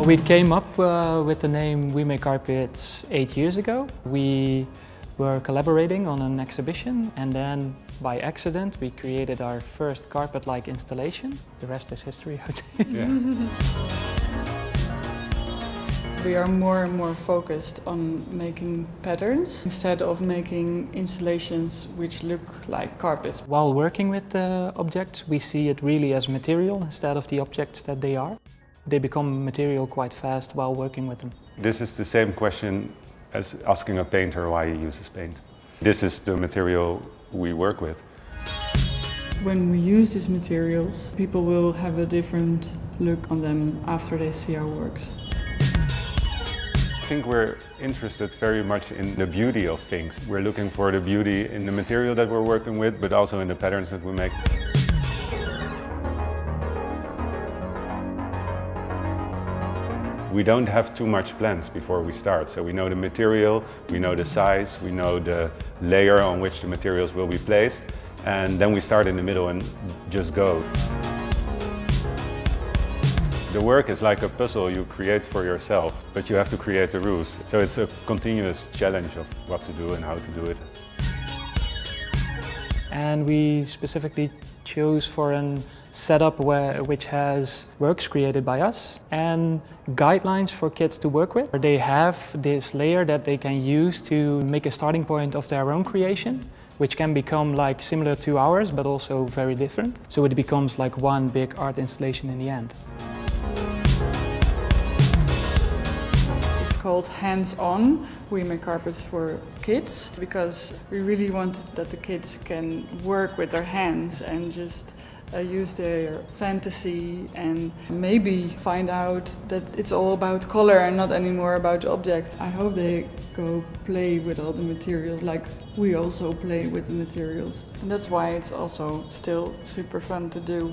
We came up with the name We Make Carpets 8 years ago. We were collaborating on an exhibition, and then by accident we created our first carpet-like installation. The rest is history, I would say. Yeah. We are more and more focused on making patterns instead of making installations which look like carpets. While working with the objects, we see it really as material instead of the objects that they are. They become material quite fast while working with them. This is the same question as asking a painter why he uses paint. This is the material we work with. When we use these materials, people will have a different look on them after they see our works. I think we're interested very much in the beauty of things. We're looking for the beauty in the material that we're working with, but also in the patterns that we make. We don't have too much plans before we start, so we know the material, we know the size, we know the layer on which the materials will be placed, and then we start in the middle and just go. The work is like a puzzle you create for yourself, but you have to create the rules. So it's a continuous challenge of what to do and how to do it. And we specifically chose for a setup which has works created by us and guidelines for kids to work with. They have this layer that they can use to make a starting point of their own creation, which can become like similar to ours, but also very different. So it becomes like one big art installation in the end. It's called Hands-On. We make carpets for kids because we really want that the kids can work with their hands and just use their fantasy and maybe find out that it's all about color and not anymore about objects. I hope they go play with all the materials like we also play with the materials. And that's why it's also still super fun to do.